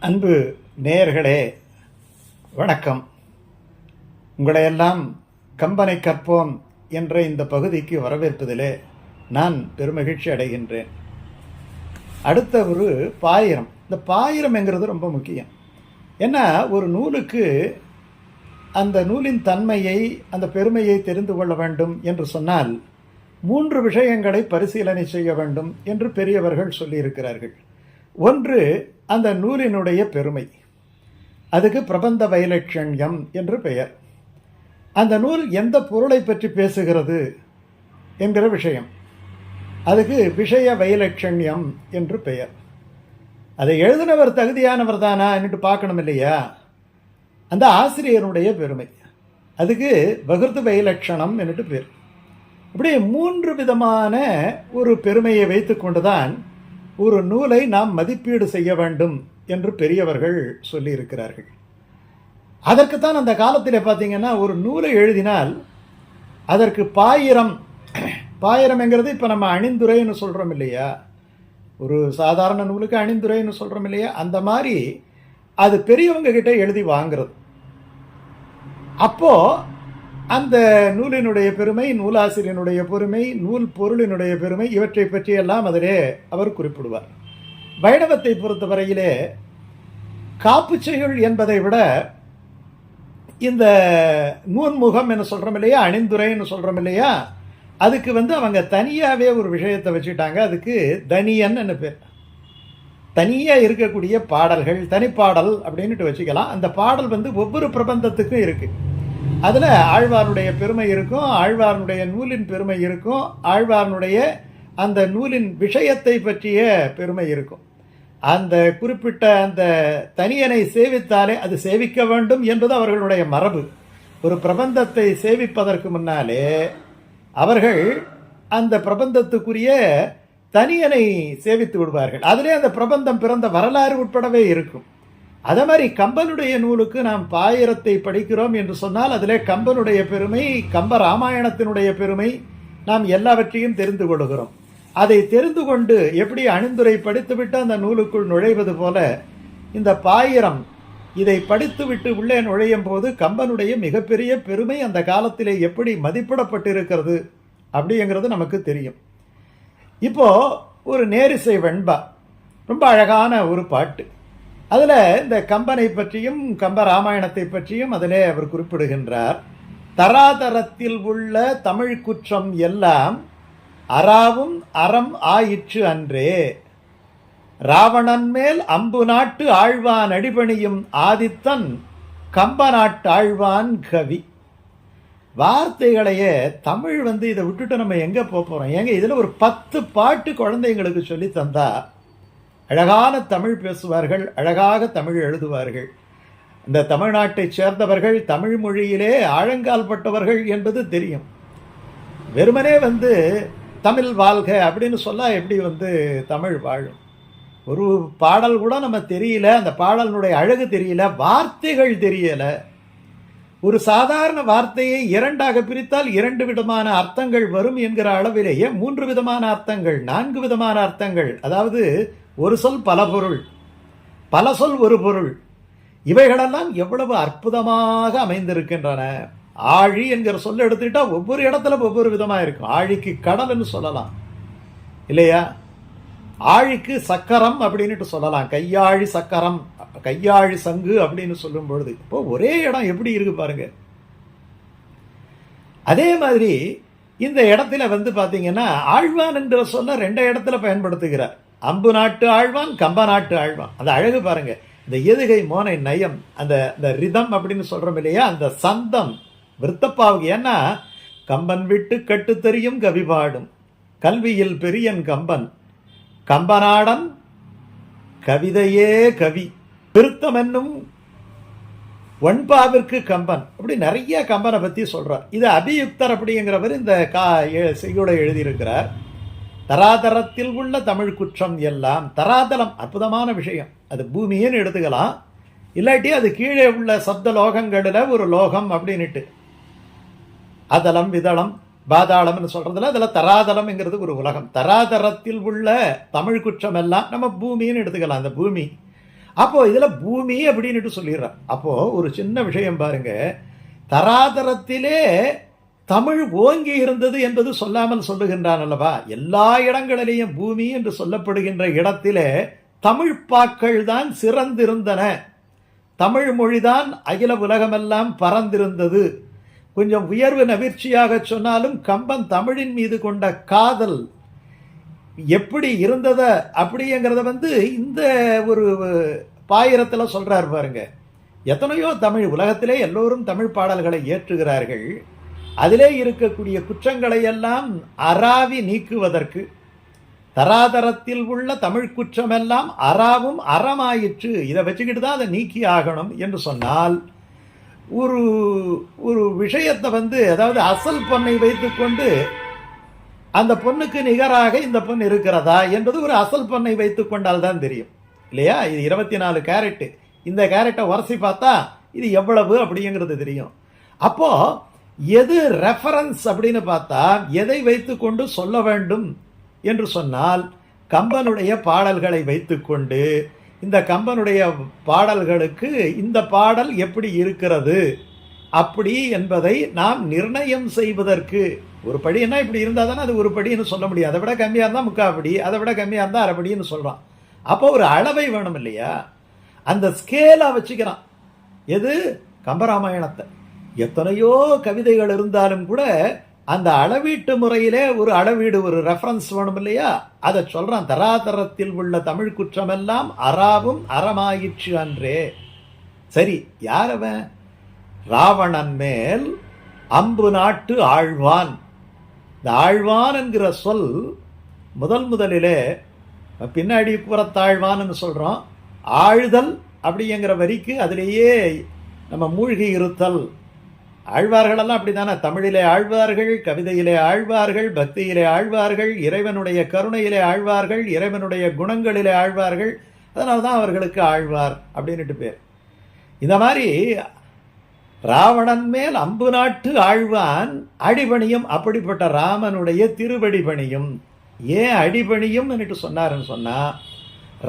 அன்பு நேயர்களே, வணக்கம். உங்களையெல்லாம் கம்பனை கற்போம் என்ற இந்த பகுதிக்கு வரவேற்பதிலே நான் பெருமகிழ்ச்சி அடைகின்றேன். அடுத்த ஒரு பாயிரம். இந்த பாயிரம்ங்கிறது ரொம்ப முக்கியம். ஏன்னா ஒரு நூலுக்கு அந்த நூலின் தன்மையை, அந்த பெருமையை தெரிந்து கொள்ள வேண்டும் என்று சொன்னால் 3 விஷயங்களை பரிசீலனை செய்ய வேண்டும் என்று பெரியவர்கள் சொல்லியிருக்கிறார்கள். ஒன்று, அந்த நூலினுடைய பெருமை. அதுக்கு பிரபந்த வைலட்சண்யம் என்று பெயர். அந்த நூல் எந்த பொருளை பற்றி பேசுகிறது என்கிற விஷயம், அதுக்கு விஷய வைலட்சண்யம் என்று பெயர். அதை எழுதினவர் தகுதியானவர் தானா என்று பார்க்கணும் இல்லையா? அந்த ஆசிரியருடைய பெருமை, அதுக்கு வகுர்து வைலட்சணம் என்று பேர். அப்படி 3 விதமான ஒரு பெருமையை வைத்து கொண்டுதான் ஒரு நூலை நாம் மதிப்பீடு செய்ய வேண்டும் என்று பெரியவர்கள் சொல்லியிருக்கிறார்கள். அதற்குத்தான் அந்த காலத்தில் பார்த்தீங்கன்னா ஒரு நூலை எழுதினால் அதற்கு பாயிரம்ங்கிறது இப்போ நம்ம அணிந்துரைன்னு சொல்கிறோம் இல்லையா? ஒரு சாதாரண நூலுக்கு அணிந்துரைன்னு சொல்கிறோம் இல்லையா? அந்த மாதிரி அது பெரியவங்க கிட்ட எழுதி வாங்கிறது. அப்போது அந்த நூலினுடைய பெருமை, நூலாசிரியனுடைய பெருமை, நூல் பொருளினுடைய பெருமை, இவற்றை பற்றியெல்லாம் அதிலே அவர் குறிப்பிடுவார். வைணவத்தை பொறுத்தவரையிலே காப்புச்செய்யுள் என்பதை விட இந்த நூன்முகம் என்று சொல்கிறோம் இல்லையா, அணிந்துரைன்னு சொல்கிறோம் இல்லையா, அதுக்கு அவங்க தனியாகவே ஒரு விஷயத்தை வச்சுட்டாங்க. அதுக்கு தனியன் என்ன பேர். தனியாக இருக்கக்கூடிய பாடல்கள், தனிப்பாடல் அப்படின்ட்டு வச்சுக்கலாம். அந்த பாடல் ஒவ்வொரு பிரபந்தத்துக்கும் இருக்குது. அதில் ஆழ்வாருடைய பெருமை இருக்கும், ஆழ்வாருடைய நூலின் பெருமை இருக்கும், ஆழ்வாருடைய அந்த நூலின் விஷயத்தை பற்றிய பெருமை இருக்கும். அந்த குறிப்பிட்ட அந்த தனியனை சேவித்தாலே அது சேவிக்க வேண்டும் என்பது அவர்களுடைய மரபு. ஒரு பிரபந்தத்தை சேவிப்பதற்கு முன்னாலே அவர்கள் அந்த பிரபந்தத்துக்குரிய தனியனை சேவித்து விடுவார்கள். அதிலே அந்த பிரபந்தம் பிறந்த வரலாறு உட்படவே இருக்கும். அதே மாதிரி கம்பனுடைய நூலுக்கு நாம் பாயிரத்தை படிக்கிறோம் என்று சொன்னால் அதிலே கம்பனுடைய பெருமை, கம்ப ராமாயணத்தினுடைய பெருமை நாம் எல்லாவற்றையும் தெரிந்து கொள்கிறோம். அதை தெரிந்து கொண்டு எப்படி அணிந்துரை படித்துவிட்டு அந்த நூலுக்குள் நுழைவது போல இந்த பாயிரம் இதை படித்துவிட்டு உள்ளே நுழையும் போது கம்பனுடைய மிகப்பெரிய பெருமை அந்த காலத்திலே எப்படி மதிப்பிடப்பட்டிருக்கிறது அப்படிங்கிறது நமக்கு தெரியும். இப்போ ஒரு நேரிசை வெண்பா, ரொம்ப அழகான ஒரு பாட்டு. அதில் இந்த கம்பனை பற்றியும் கம்ப ராமாயணத்தை பற்றியும் அதிலே அவர் குறிப்பிடுகின்றார். தராதரத்தில் உள்ள தமிழ் குற்றம் எல்லாம் அறாவும் அறம் ஆயிற்று அன்றே, ராவணன் மேல் அம்பு நாட்டு ஆழ்வான் அடிபணியும் ஆதித்தன் கம்ப நாட்டு ஆழ்வான் கவி. வார்த்தைகளையே தமிழ் இதை விட்டுட்டு நம்ம எங்கே போகிறோம்? ஏங்க இதில் ஒரு 10 பாட்டு குழந்தைங்களுக்கு சொல்லி தந்தா அழகான தமிழ் பேசுவார்கள், அழகாக தமிழ் எழுதுவார்கள். இந்த தமிழ்நாட்டை சேர்ந்தவர்கள் தமிழ் மொழியிலே ஆழங்கால் பட்டவர்கள் என்பது தெரியும். வெறுமனே தமிழ் வாழ்க அப்படின்னு சொல்ல எப்படி தமிழ் வாழும்? ஒரு பாடல் கூட நம்ம தெரியல, அந்த பாடலினுடைய அழகு தெரியல, வார்த்தைகள் தெரியல. ஒரு சாதாரண வார்த்தையை 2ஆக பிரித்தால் 2 விதமான அர்த்தங்கள் வரும் என்கிற அளவிலேயே 3 விதமான அர்த்தங்கள், 4 விதமான அர்த்தங்கள். அதாவது ஒரு சொல் பல பொருள், பல சொல் ஒரு பொருள். இவைகளெல்லாம் எவ்வளவு அற்புதமாக அமைந்திருக்கின்றன. ஆழி என்கிற சொல்ல எடுத்துக்கிட்டா ஒவ்வொரு இடத்துல ஒவ்வொரு விதமாக இருக்கும். ஆழிக்கு கடல்னு சொல்லலாம் இல்லையா? ஆழிக்கு சக்கரம் அப்படின்ட்டு சொல்லலாம். கையாழி சக்கரம், கையாழி சங்கு அப்படின்னு சொல்லும் பொழுது இப்போ ஒரே இடம் எப்படி இருக்கு பாருங்க. அதே மாதிரி இந்த இடத்துல பார்த்தீங்கன்னா ஆழ்வான் என்ற சொல்ல 2 இடத்துல பயன்படுத்துகிறார். அம்பு நாட்டு ஆழ்வான், கம்ப நாட்டு ஆழ்வான். அந்த அழகு பாருங்க. இந்த எதுகை மோனை நயம், அந்த ரிதம் அப்படின்னு சொல்றோம் இல்லையா, அந்த சந்தம் விருத்தப்பாவுக்கு. ஏன்னா கம்பன் விட்டு கட்டு தெரியும் கவி பாடும் கல்வியில் பெரியன் கம்பன், கம்பநாடன் கவிதையே கவி, விருத்தம் என்னும் ஒன்பாவிற்கு கம்பன். அப்படி நிறைய கம்பனை பற்றி சொல்றார். இது அபியுக்தர் அப்படிங்கிறவர் இந்த செய்யுளை எழுதியிருக்கிறார். தராதரத்தில் உள்ள தமிழ் குற்றம் எல்லாம். தராதலம் அற்புதமான விஷயம். அது பூமின்னு எடுத்துக்கலாம், இல்லாட்டி அது கீழே உள்ள சப்த லோகங்களில் ஒரு லோகம் அப்படின்னுட்டு. அதலம் விதளம் பாதாளம்னு சொல்றதுல அதில் தராதலம்ங்கிறது ஒரு உலகம். தராதரத்தில் உள்ள தமிழ் குற்றம் எல்லாம் நம்ம பூமின்னு எடுத்துக்கலாம். அந்த பூமி அப்போ இதுல பூமி அப்படின்னு சொல்லிடுறான். அப்போ ஒரு சின்ன விஷயம் பாருங்க, தராதரத்திலே தமிழ் ஓங்கி இருந்தது என்பது சொல்லாமல் சொல்லுகின்றான் அல்லவா. எல்லா இடங்களிலேயும் பூமி என்று சொல்லப்படுகின்ற இடத்திலே தமிழ் பாக்கள் தான் சிறந்திருந்தன, தமிழ் மொழிதான் அகில உலகமெல்லாம் பறந்திருந்தது. கொஞ்சம் உயர்வு நவிர்ச்சியாக சொன்னாலும் கம்பன் தமிழின் மீது கொண்ட காதல் எப்படி இருந்தத அப்படிங்கிறத இந்த ஒரு பாயிரத்தில் சொல்றார் பாருங்க. எத்தனையோ தமிழ் உலகத்திலே எல்லோரும் தமிழ் பாடல்களை ஏற்றுகிறார்கள். அதிலே இருக்கக்கூடிய குற்றங்களை எல்லாம் அராவி நீக்குவதற்கு தராதரத்தில் உள்ள தமிழ் குற்றமெல்லாம் அறாவும் அறமாயிற்று, இதை வச்சுக்கிட்டு தான் அதை நீக்கி ஆகணும் என்று சொன்னால் ஒரு ஒரு விஷயத்தை அதாவது அசல் பொன்னை வைத்துக்கொண்டு அந்த பொண்ணுக்கு நிகராக இந்த பொன் இருக்கிறதா என்பது ஒரு அசல் பொன்னை வைத்துக் கொண்டால் தான் தெரியும் இல்லையா. இது 24 கேரட்டு, இந்த கேரட்டை உரசி பார்த்தா இது எவ்வளவு அப்படிங்கிறது தெரியும். அப்போ எது ரெஃபரன்ஸ் அப்படின்னு பார்த்தா எதை வைத்துக்கொண்டு சொல்ல வேண்டும் என்று சொன்னால் கம்பனுடைய பாடல்களை வைத்துக்கொண்டு இந்த கம்பனுடைய பாடல்களுக்கு இந்த பாடல் எப்படி இருக்கிறது அப்படி என்பதை நாம் நிர்ணயம் செய்வதற்கு ஒரு படின்னா இப்படி இருந்தால் தானே அது ஒரு படின்னு சொல்ல முடியும். அதை விட கம்மியாக இருந்தால் முக்காப்படி, அதை விட கம்மியாக இருந்தால் அரைப்படின்னு சொல்கிறான். அப்போ ஒரு அளவை வேணும் இல்லையா, அந்த ஸ்கேலை வச்சுக்கிறான். எது கம்பராமாயணத்தை எத்தனையோ கவிதைகள் இருந்தாலும் கூட அந்த அளவீட்டு முறையிலே ஒரு அளவீடு, ஒரு ரெஃபரன்ஸ் வேணும் இல்லையா, அதை சொல்றான். தராதரத்தில் உள்ள தமிழ் குற்றமெல்லாம் அறாவும் அறமாயிற்று அன்றே. சரி, யாரவன்? ராவணன் மேல் அம்பு நாட்டு ஆழ்வான். இந்த ஆழ்வான் என்கிற சொல் முதலிலே பின்னாடி புறத்தாழ்வான்னு சொல்றோம். ஆழ்தல் அப்படிங்கிற வரிக்கு அதிலேயே நம்ம மூழ்கி இருத்தல். ஆழ்வார்களெல்லாம் அப்படித்தானே, தமிழிலே ஆழ்வார்கள், கவிதையிலே ஆழ்வார்கள், பக்தியிலே ஆழ்வார்கள், இறைவனுடைய கருணையிலே ஆழ்வார்கள், இறைவனுடைய குணங்களிலே ஆழ்வார்கள். அதனால தான் அவர்களுக்கு ஆழ்வார் அப்படின்ட்டு பேர். இந்த மாதிரி ராவணன் மேல் அம்பு நாட்டு ஆழ்வான் அடிபணியும். அப்படிப்பட்ட ராமனுடைய திருவடிபணியும். ஏன் அடிபணியும் என்று சொன்னாருன்னு சொன்னா,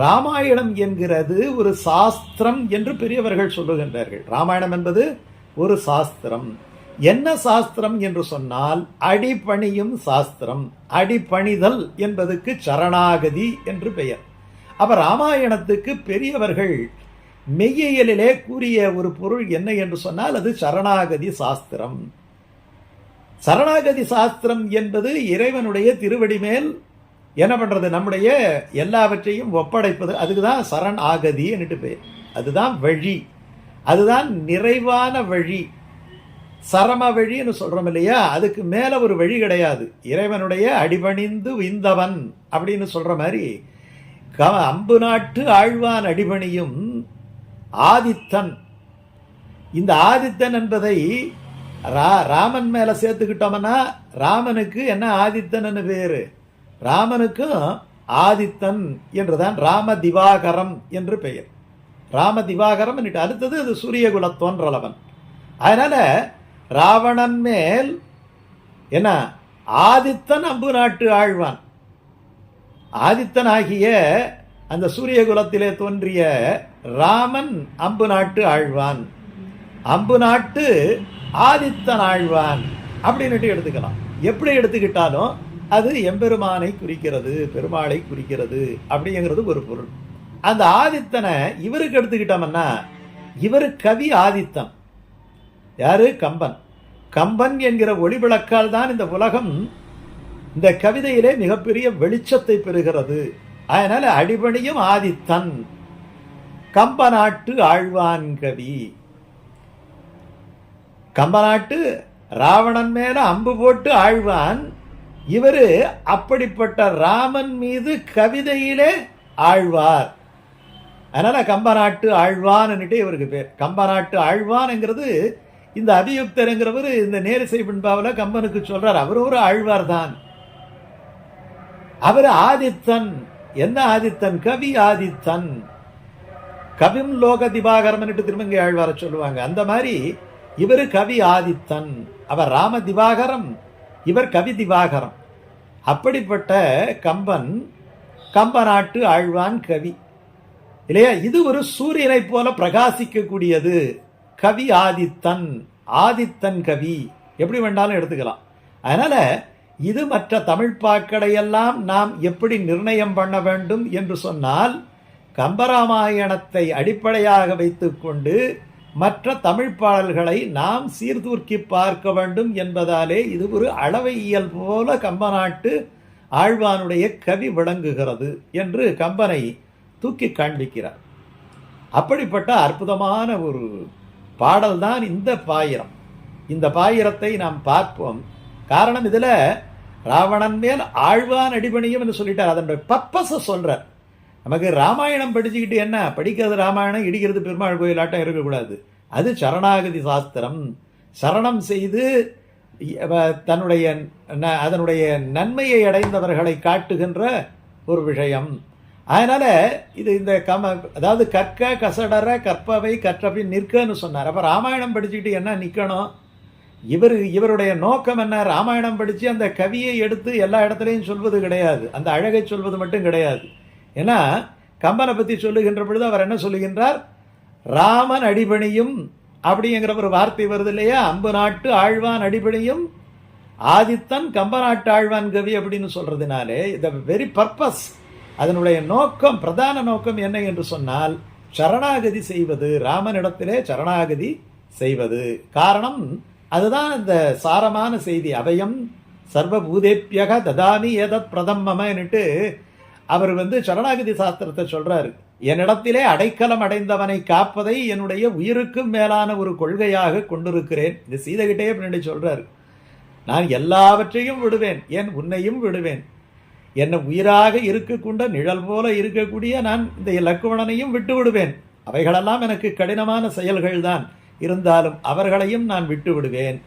ராமாயணம் என்கிறது ஒரு சாஸ்திரம் என்று பெரியவர்கள் சொல்லுகின்றார்கள். ராமாயணம் என்பது ஒரு சாஸ்திரம். என்ன சாஸ்திரம் என்று சொன்னால் அடிபணியும் சாஸ்திரம். அடிபணிதல் என்பதுக்கு சரணாகதி என்று பெயர். அப்ப ராமாயணத்துக்கு பெரியவர்கள் மெய்யியலிலே கூறிய ஒரு பொருள் என்ன என்று சொன்னால் அது சரணாகதி சாஸ்திரம். சரணாகதி சாஸ்திரம் என்பது இறைவனுடைய திருவடி மேல் என்ன பண்றது, நம்முடைய எல்லாவற்றையும் ஒப்படைப்பது. அதுக்குதான் சரண் ஆகதி என்று பெயர். அதுதான் வழி, அதுதான் நிறைவான வழி. சரம வழின்னு சொல்றோம் இல்லையா, அதுக்கு மேல ஒரு வழி கிடையாது. இறைவனுடைய அடிபணிந்து விந்தவன் அப்படின்னு சொல்ற மாதிரி அம்பு நாட்டு ஆழ்வான் அடிபணியும் ஆதித்தன். இந்த ஆதித்தன் என்பதை ராமன் மேல சேர்த்துக்கிட்டோம்னா ராமனுக்கு என்ன ஆதித்தன் பேரு, ராமனுக்கும் ஆதித்தன் என்றுதான் ராம திவாகரம் என்று பெயர். ராம திவாகரம் அடுத்தது அது சூரியகுல தோன்றலவன். அதனால ராவணன் மேல் என்ன ஆதித்தன் அம்பு நாட்டு ஆழ்வான். ஆதித்தன் ஆகிய அந்த சூரியகுலத்திலே தோன்றிய ராமன் அம்பு நாட்டு ஆழ்வான், அம்பு நாட்டு ஆதித்தன் ஆழ்வான் அப்படின்னு எடுத்துக்கலாம். எப்படி எடுத்துக்கிட்டாலும் அது எம்பெருமானை குறிக்கிறது, பெருமாளை குறிக்கிறது அப்படிங்கிறது ஒரு பொருள். அந்த ஆதித்தனை இவருக்கு எடுத்துக்கிட்டோம்னா இவர் கவி ஆதித்தன். யாரு? கம்பன். கம்பன் என்கிற ஒளிவிளக்கால் தான் இந்த உலகம் இந்த கவிதையிலே மிகப்பெரிய வெளிச்சத்தை பெறுகிறது. அதனால அடிபணியும் ஆதித்தன் கம்பநாட்டு ஆழ்வான் கவி. கம்பநாட்டு ராவணன் மேல அம்பு போட்டு ஆழ்வான். இவரு அப்படிப்பட்ட ராமன் மீது கவிதையிலே ஆழ்வார். அதனால கம்பநாட்டு ஆழ்வான் இவருக்கு பேர். கம்பநாட்டு ஆழ்வான்ங்கிறது இந்த அபியுக்தருங்கிறவர் இந்த நேரிசை பின்பாவில் கம்பனுக்கு சொல்றார். அவர் ஒரு ஆழ்வார் தான். அவர் ஆதித்தன். என்ன ஆதித்தன்? கவி ஆதித்தன். கவிம் லோக திவாகரம் திருமங்கை ஆழ்வார சொல்லுவாங்க. அந்த மாதிரி இவர் கவி ஆதித்தன், அவர் ராம திவாகரம், இவர் கவி திவாகரம். அப்படிப்பட்ட கம்பன் கம்பநாட்டு ஆழ்வான் கவி. இல்லையா? இது ஒரு சூரியனை போல பிரகாசிக்கக்கூடியது. கவி ஆதித்தன், ஆதித்தன் கவி, எப்படி வேண்டாலும் எடுத்துக்கலாம். அதனால இது மற்ற தமிழ்ப்பாக்களை எல்லாம் நாம் எப்படி நிர்ணயம் பண்ண வேண்டும் என்று சொன்னால், கம்பராமாயணத்தை அடிப்படையாக வைத்துக்கொண்டு மற்ற தமிழ் பாடல்களை நாம் சீர்தூக்கி பார்க்க வேண்டும் என்பதாலே இது ஒரு அளவையியல் போல கம்பநாட்டு ஆழ்வானுடைய கவி விளங்குகிறது என்று கம்பனை தூக்கி காண்பிக்கிறார். அப்படிப்பட்ட அற்புதமான ஒரு பாடல்தான் இந்த பாயிரம். இந்த பாயிரத்தை நாம் பார்ப்போம். காரணம், இதுல ராவணன் மேல் ஆழ்வான் அடிபணியும் என்று சொல்லிட்டார். அதனுடைய பர்பஸை சொல்றார். நமக்கு ராமாயணம் படிச்சுக்கிட்டு என்ன, படிக்கிறது ராமாயணம், இடிக்கிறது பெருமாள் கோயிலாட்டம் இருக்கக்கூடாது. அது சரணாகதி சாஸ்திரம். சரணம் செய்து தன்னுடைய அதனுடைய நன்மையை அடைந்தவர்களை காட்டுகின்ற ஒரு விஷயம். அதனால இது இந்த அதாவது கற்க கசடர கற்பவை கற்றபின் நிற்கன்னு சொன்னார். அப்ப ராமாயணம் படிச்சுக்கிட்டு என்ன நிக்கணும்? இவருடைய நோக்கம் என்ன? ராமாயணம் படிச்சு அந்த கவியை எடுத்து எல்லா இடத்துலையும் சொல்வது கிடையாது, அந்த அழகை சொல்வது மட்டும் கிடையாது. ஏன்னா கம்பனை பத்தி சொல்லுகின்ற பொழுது அவர் என்ன சொல்லுகின்றார்? ராமன் அடிபணியும் அப்படிங்கிற ஒரு வார்த்தை வருது இல்லையா? அம்பு நாட்டு ஆழ்வான் அடிபணியும் ஆதித்தன் கம்பநாட்டு ஆழ்வான் கவி அப்படின்னு சொல்றதுனாலே இந்த வெரி பர்பஸ், அதனுடைய நோக்கம், பிரதான நோக்கம் என்ன என்று சொன்னால் சரணாகதி செய்வது, ராமனிடத்திலே சரணாகதி செய்வது. காரணம், அதுதான் இந்த சாரமான செய்தி. அபயம் சர்வபூதேப்யக ததாமி ஏதத் பிரதம்மன்னுட்டு அவர் சரணாகதி சாஸ்திரத்தை சொல்றாரு. என்னிடத்திலே அடைக்கலம் அடைந்தவனை காப்பதை என்னுடைய உயிருக்கும் மேலான ஒரு கொள்கையாக கொண்டிருக்கிறேன். இது சீதைகிட்டே பின்னாடி சொல்றாரு. நான் எல்லாவற்றையும் விடுவேன், ஏன் உன்னையும் விடுவேன். என்னை உயிராக இருக்கக்கூட நிழல் போல இருக்கக்கூடிய நான் இந்த லக்குவணனையும் விட்டு விடுவேன். அவைகளெல்லாம் எனக்கு கடினமான செயல்கள் தான், இருந்தாலும் அவர்களையும் நான் விட்டு விடுவேன்.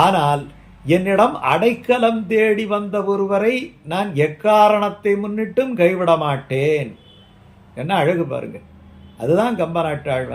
ஆனால் என்னிடம் அடைக்கலம் தேடி வந்த ஒருவரை நான் எக்காரணத்தை முன்னிட்டும் கைவிட மாட்டேன். என்ன அழகு பாருங்க! அதுதான் கம்பநாட்டு ஆழ்வான்.